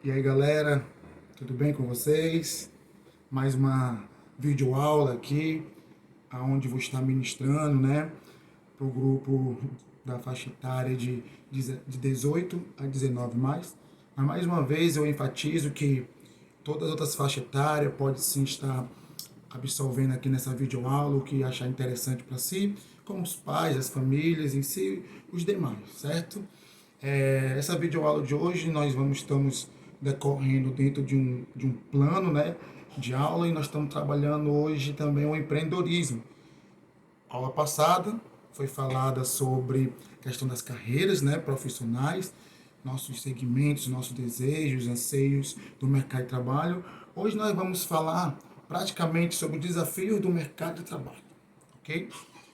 E aí galera, tudo bem com vocês? Mais uma videoaula aqui, onde vou estar ministrando, né, para o grupo da faixa etária de 18 a 19 mais. Mas mais uma vez eu enfatizo que todas as outras faixas etárias podem sim estar absorvendo aqui nessa videoaula o que achar interessante para si, como os pais, as famílias em si, os demais, certo? Essa videoaula de hoje estamos decorrendo dentro de um plano, né, de aula, e nós estamos trabalhando hoje também o empreendedorismo. A aula passada foi falada sobre a questão das carreiras, né, profissionais, nossos segmentos, nossos desejos, anseios do mercado de trabalho. Hoje nós vamos falar praticamente sobre o desafio do mercado de trabalho, ok?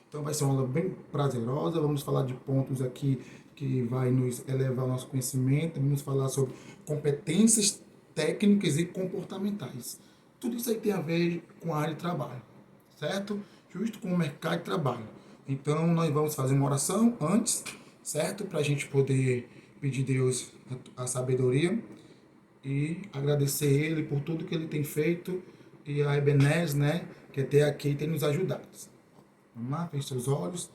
Então vai ser uma aula bem prazerosa, vamos falar de pontos aqui que vai nos elevar o nosso conhecimento, vamos falar sobre competências técnicas e comportamentais. Tudo isso aí tem a ver com a área de trabalho, certo? Justo com o mercado de trabalho. Então nós vamos fazer uma oração antes, certo? Para a gente poder pedir a Deus a sabedoria e agradecer Ele por tudo que Ele tem feito e a Ebenezer, né, que até aqui tem nos ajudado. Vamos lá, feche seus olhos.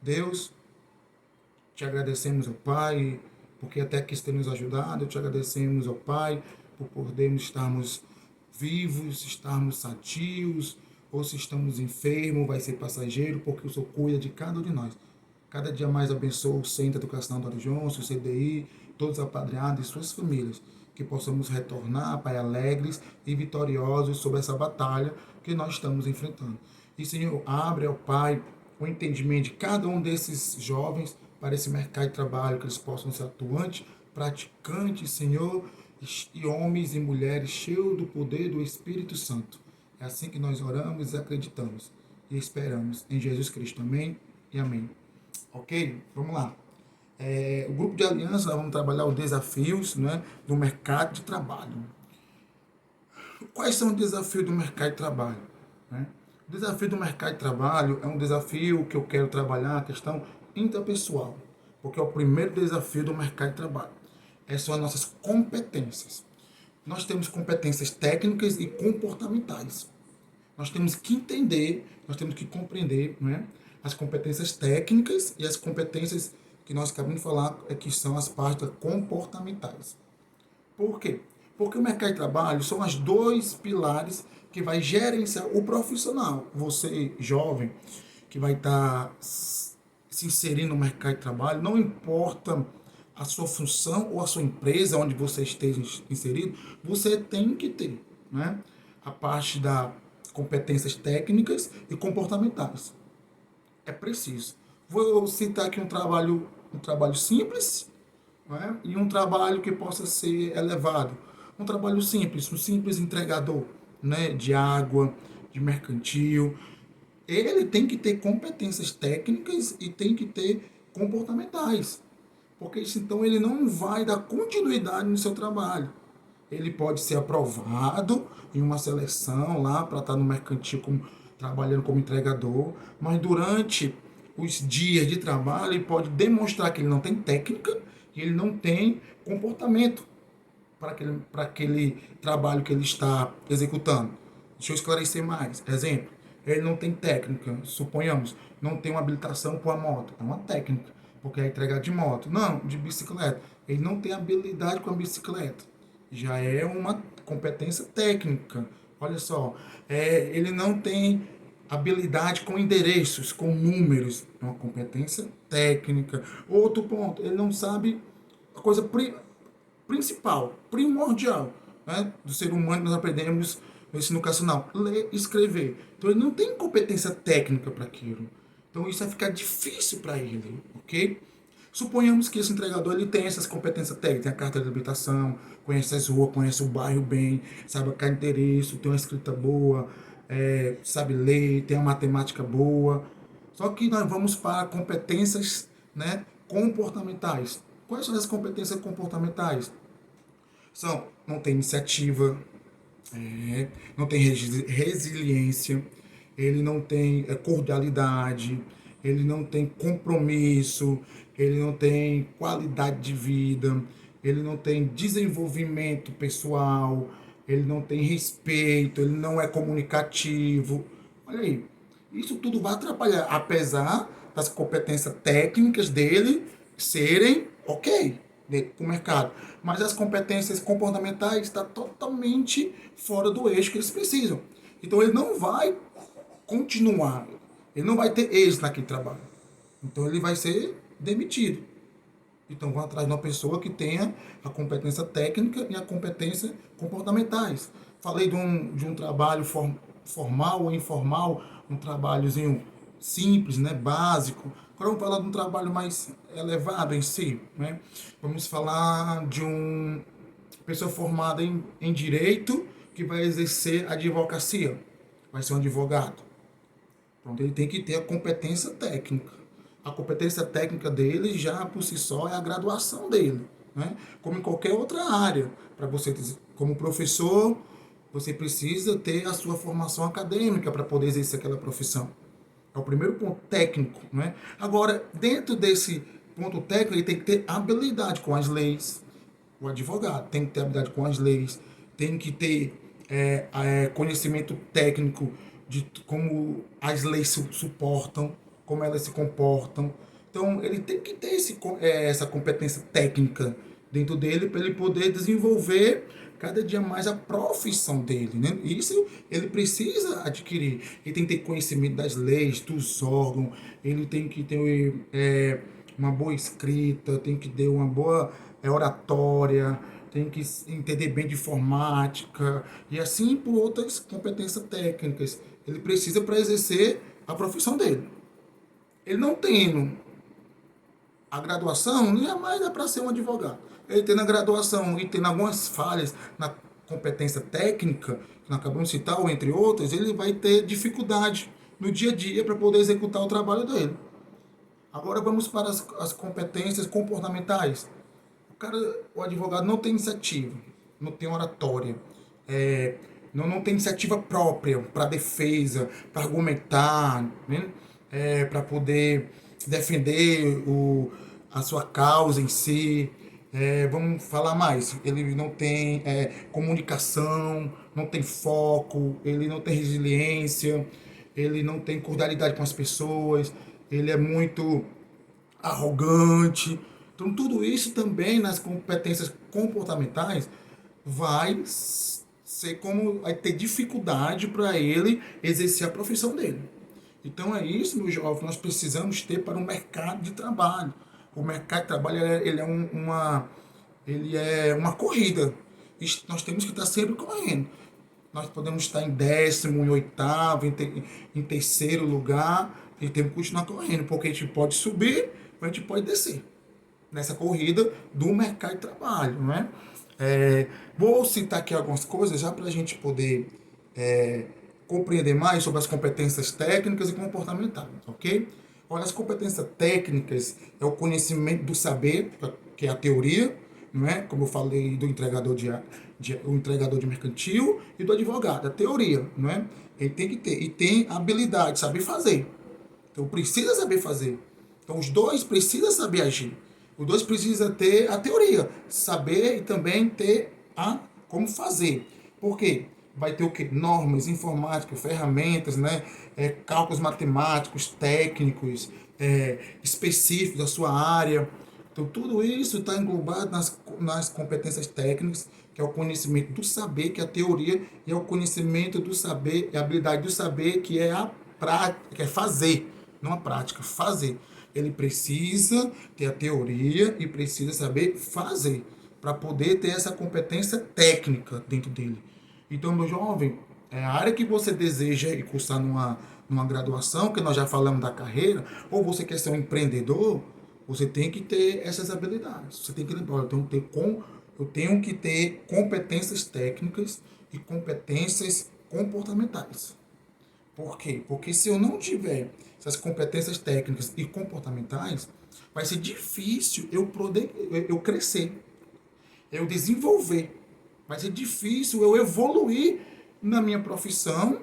Deus, te agradecemos, ó Pai, porque até aqui tem nos ajudado. Te agradecemos, ó Pai, por podermos estarmos vivos, estarmos sadios, ou se estamos enfermos, vai ser passageiro, porque o Senhor cuida de cada um de nós. Cada dia mais abençoa o Centro de Educação do Johnson, o CDI, todos os apadrinhados e suas famílias. Que possamos retornar, Pai, alegres e vitoriosos sobre essa batalha que nós estamos enfrentando. E, Senhor, abre, ó Pai, o entendimento de cada um desses jovens para esse mercado de trabalho, que eles possam ser atuantes, praticantes, Senhor, e homens e mulheres cheios do poder do Espírito Santo. É assim que nós oramos e acreditamos e esperamos. Em Jesus Cristo. Amém e amém. Ok? Vamos lá. O grupo de aliança, nós vamos trabalhar os desafios, né, do mercado de trabalho. Quais são os desafios do mercado de trabalho? Né? O desafio do mercado de trabalho é um desafio que eu quero trabalhar a questão interpessoal, porque é o primeiro desafio do mercado de trabalho. Essas são as nossas competências. Nós temos competências técnicas e comportamentais. Nós temos que entender, nós temos que compreender, né, as competências técnicas e as competências que nós acabamos de falar, que são as partes comportamentais. Por quê? Porque o mercado de trabalho são os dois pilares que vai gerenciar o profissional. Você, jovem, que vai estar se inserindo no mercado de trabalho, não importa a sua função ou a sua empresa onde você esteja inserido, você tem que ter, né, a parte das competências técnicas e comportamentais. É preciso. Vou citar aqui um trabalho simples, né, e um trabalho que possa ser elevado. Um trabalho simples, um simples entregador, né, de água, de mercantil. Ele tem que ter competências técnicas e tem que ter comportamentais, porque então ele não vai dar continuidade no seu trabalho. Ele pode ser aprovado em uma seleção lá para estar no mercantil trabalhando como entregador, mas durante os dias de trabalho ele pode demonstrar que ele não tem técnica e ele não tem comportamento para aquele trabalho que ele está executando. Deixa eu esclarecer mais. Exemplo, ele não tem técnica, suponhamos, não tem uma habilitação para a moto, é uma técnica, porque é entregar de moto, não, de bicicleta. Ele não tem habilidade com a bicicleta, já é uma competência técnica. Olha só, ele não tem habilidade com endereços, com números, é uma competência técnica. Outro ponto, ele não sabe a coisa principal, primordial, né, do ser humano. Nós aprendemos no ensino educacional, ler e escrever. Então ele não tem competência técnica para aquilo. Então isso vai ficar difícil para ele, ok? Suponhamos que esse entregador ele tem essas competências técnicas, tem a carta de habilitação, conhece as ruas, conhece o bairro bem, sabe cada endereço, tem uma escrita boa, sabe ler, tem uma matemática boa. Só que nós vamos para competências, né, comportamentais. Quais são as competências comportamentais? Não tem iniciativa, não tem resiliência, ele não tem cordialidade, ele não tem compromisso, ele não tem qualidade de vida, ele não tem desenvolvimento pessoal, ele não tem respeito, ele não é comunicativo. Olha aí, isso tudo vai atrapalhar, apesar das competências técnicas dele serem ok para o mercado. Mas as competências comportamentais estão totalmente fora do eixo que eles precisam. Então ele não vai continuar, ele não vai ter êxito naquele trabalho. Então ele vai ser demitido. Então vão atrás de uma pessoa que tenha a competência técnica e a competência comportamentais. Falei de um trabalho formal ou informal, um trabalhozinho simples, né, básico. Agora vamos falar de um trabalho mais elevado em si, né? Vamos falar de uma pessoa formada em direito que vai exercer a advocacia, vai ser um advogado. Pronto, ele tem que ter a competência técnica. A competência técnica dele já por si só é a graduação dele, né? Como em qualquer outra área. Para você, como professor, você precisa ter a sua formação acadêmica para poder exercer aquela profissão. É o primeiro ponto técnico, né? Agora, dentro desse ponto técnico, ele tem que ter habilidade com as leis. O advogado tem que ter habilidade com as leis, tem que ter conhecimento técnico de como as leis se suportam, como elas se comportam. Então, ele tem que ter essa competência técnica dentro dele para ele poder desenvolver cada dia mais a profissão dele, né? Isso ele precisa adquirir. Ele tem que ter conhecimento das leis, dos órgãos, ele tem que ter uma boa escrita, tem que ter uma boa oratória, tem que entender bem de informática e assim por outras competências técnicas. Ele precisa para exercer a profissão dele. Ele não tendo a graduação, jamais dá para ser um advogado. Ele tendo a graduação e tendo algumas falhas na competência técnica, que nós acabamos de citar, ou entre outras, ele vai ter dificuldade no dia a dia para poder executar o trabalho dele. Agora vamos para as competências comportamentais. O advogado não tem iniciativa, não tem oratória, não tem iniciativa própria para defesa, para argumentar, né? Para poder defender a sua causa em si. Vamos falar mais. Ele não tem comunicação, não tem foco, ele não tem resiliência, ele não tem cordialidade com as pessoas, ele é muito arrogante. Então, tudo isso também nas competências comportamentais vai ser como vai ter dificuldade para ele exercer a profissão dele. Então é isso, meus jovens, nós precisamos ter para o mercado de trabalho. O mercado de trabalho ele é uma corrida. Nós temos que estar sempre correndo. Nós podemos estar em 10º, em 8º, em terceiro lugar, e temos que continuar correndo, porque a gente pode subir, ou a gente pode descer nessa corrida do mercado de trabalho, né? Vou citar aqui algumas coisas já para a gente poder compreender mais sobre as competências técnicas e comportamentais, ok? Olha, as competências técnicas é o conhecimento do saber, que é a teoria, não é? Como eu falei do o entregador de mercantil e do advogado, a teoria, não é? Ele tem que ter, e tem habilidade, saber fazer. Então precisa saber fazer. Então os dois precisam saber agir. Os dois precisam ter a teoria, saber e também ter como fazer. Por quê? Vai ter o quê? Normas informáticas, ferramentas, né? Cálculos matemáticos, técnicos, específicos da sua área. Então, tudo isso está englobado nas competências técnicas, que é o conhecimento do saber, que é a teoria, e é o conhecimento do saber, é a habilidade do saber, que é a prática, que é fazer, não a prática, fazer. Ele precisa ter a teoria e precisa saber fazer, para poder ter essa competência técnica dentro dele. Então, meu jovem, a área que você deseja ir cursar numa graduação, que nós já falamos da carreira, ou você quer ser um empreendedor, você tem que ter essas habilidades. Você tem que lembrar, eu tenho que ter competências técnicas e competências comportamentais. Por quê? Porque se eu não tiver essas competências técnicas e comportamentais, vai ser difícil eu crescer, eu desenvolver. Vai ser difícil eu evoluir na minha profissão,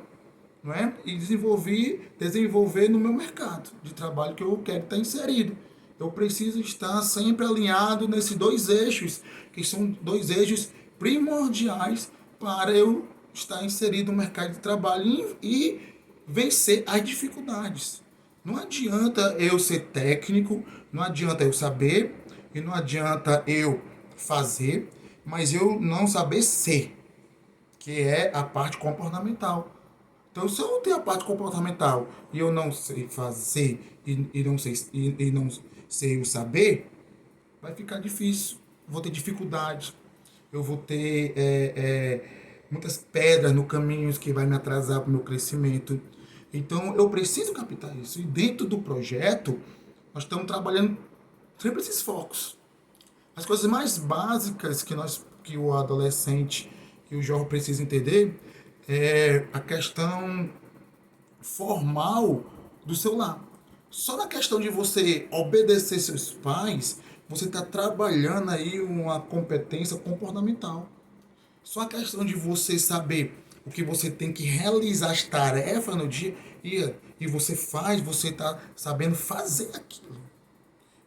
não é? E desenvolver no meu mercado de trabalho que eu quero estar inserido. eu preciso estar sempre alinhado nesses dois eixos, que são dois eixos primordiais para eu estar inserido no mercado de trabalho e vencer as dificuldades. Não adianta eu ser técnico, não adianta eu saber e não adianta eu fazer, mas eu não saber ser, que é a parte comportamental. Então, se eu não tenho a parte comportamental e eu não sei fazer e não sei o saber, vai ficar difícil. Vou ter dificuldade. Eu vou ter muitas pedras no caminho que vai me atrasar para o meu crescimento. Então, eu preciso captar isso. E dentro do projeto, nós estamos trabalhando sempre esses focos. As coisas mais básicas que o adolescente e o jovem precisa entender é a questão formal do seu lar. Só na questão de você obedecer seus pais, você está trabalhando aí uma competência comportamental. Só a questão de você saber o que você tem que realizar as tarefas no dia e você faz, você está sabendo fazer aquilo.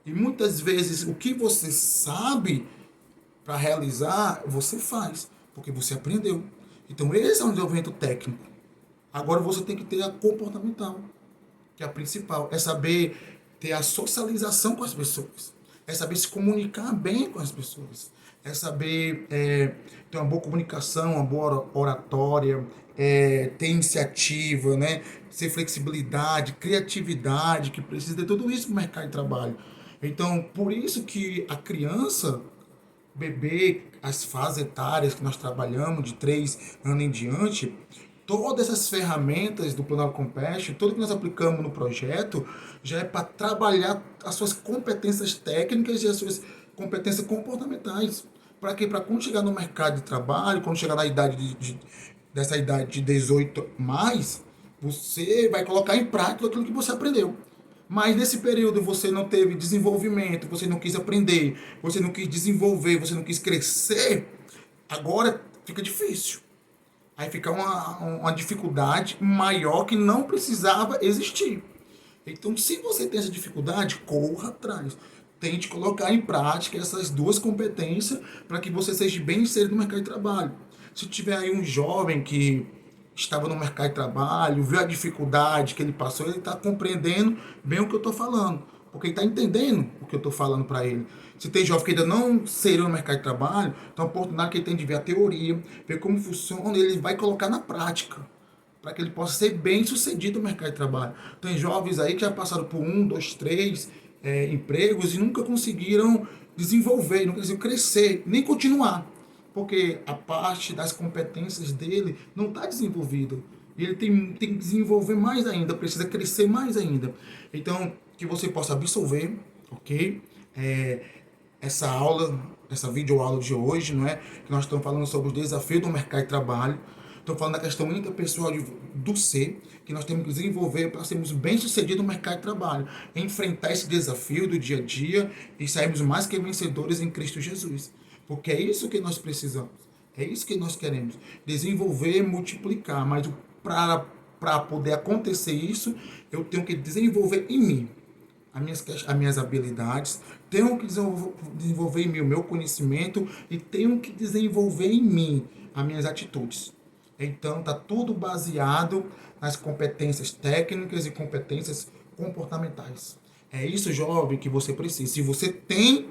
E muitas vezes o que você sabe para realizar, você faz, porque você aprendeu. Então esse é um desenvolvimento técnico. Agora você tem que ter a comportamental, que é a principal. É saber ter a socialização com as pessoas. É saber se comunicar bem com as pessoas. É saber ter uma boa comunicação, uma boa oratória, ter iniciativa, né? Ser flexibilidade, criatividade, que precisa de tudo isso no mercado de trabalho. Então, por isso que a criança, bebê, as fases etárias que nós trabalhamos, de 3 anos em diante, todas essas ferramentas do Planalto Compassion, tudo que nós aplicamos no projeto, já é para trabalhar as suas competências técnicas e as suas competências comportamentais. Para quê? Para quando chegar no mercado de trabalho, quando chegar na idade dessa idade de 18 mais, você vai colocar em prática aquilo que você aprendeu. Mas nesse período você não teve desenvolvimento, você não quis aprender, você não quis desenvolver, você não quis crescer, agora fica difícil. Aí fica uma dificuldade maior que não precisava existir. Então, se você tem essa dificuldade, corra atrás. Tente colocar em prática essas duas competências para que você seja bem inserido no mercado de trabalho. Se tiver aí um jovem que estava no mercado de trabalho, viu a dificuldade que ele passou, ele está compreendendo bem o que eu estou falando, porque ele está entendendo o que eu estou falando para ele. Se tem jovem que ainda não inseriu no mercado de trabalho, então a oportunidade que ele tem de ver a teoria, ver como funciona, ele vai colocar na prática, para que ele possa ser bem sucedido no mercado de trabalho. Tem jovens aí que já passaram por 1, 2, 3 empregos e nunca conseguiram desenvolver, nunca conseguiram crescer, nem continuar, porque a parte das competências dele não está desenvolvida. E ele tem que desenvolver mais ainda, precisa crescer mais ainda. Então, que você possa absorver, ok? Essa aula, essa videoaula de hoje, não é? Que nós estamos falando sobre os desafios do mercado de trabalho. Estou falando da questão interpessoal do ser, que nós temos que desenvolver para sermos bem-sucedidos no mercado de trabalho. Enfrentar esse desafio do dia a dia e sairmos mais que vencedores em Cristo Jesus. Porque é isso que nós precisamos. É isso que nós queremos. Desenvolver e multiplicar. Mas para poder acontecer isso, eu tenho que desenvolver em mim as minhas habilidades, tenho que desenvolver em mim o meu conhecimento e tenho que desenvolver em mim as minhas atitudes. Então, está tudo baseado nas competências técnicas e competências comportamentais. É isso, jovem, que você precisa. Se você tem,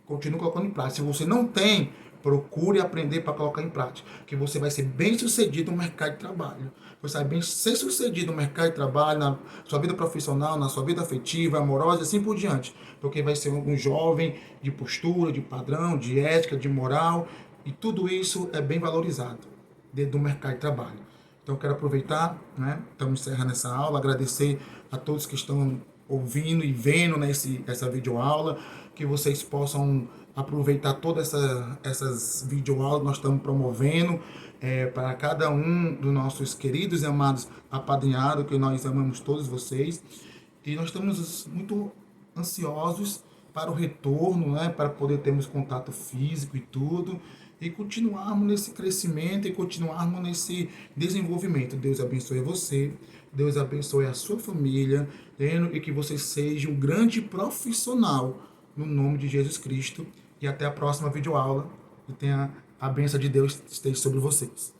continue colocando em prática. Se você não tem, procure aprender para colocar em prática, que você vai ser bem sucedido no mercado de trabalho. Você vai ser sucedido no mercado de trabalho, na sua vida profissional, na sua vida afetiva, amorosa e assim por diante. Porque vai ser um jovem de postura, de padrão, de ética, de moral, e tudo isso é bem valorizado dentro do mercado de trabalho. Então, eu quero aproveitar, né? Estamos encerrando essa aula, agradecer a todos que estão ouvindo e vendo essa videoaula, que vocês possam aproveitar todas essas videoaulas que nós estamos promovendo para cada um dos nossos queridos e amados apadrinhados, que nós amamos todos vocês. E nós estamos muito ansiosos para o retorno, né, para poder termos contato físico e tudo, e continuarmos nesse crescimento e continuarmos nesse desenvolvimento. Deus abençoe você, Deus abençoe a sua família, e que você seja um grande profissional no nome de Jesus Cristo. E até a próxima videoaula. E tenha a bênção de Deus esteja sobre vocês.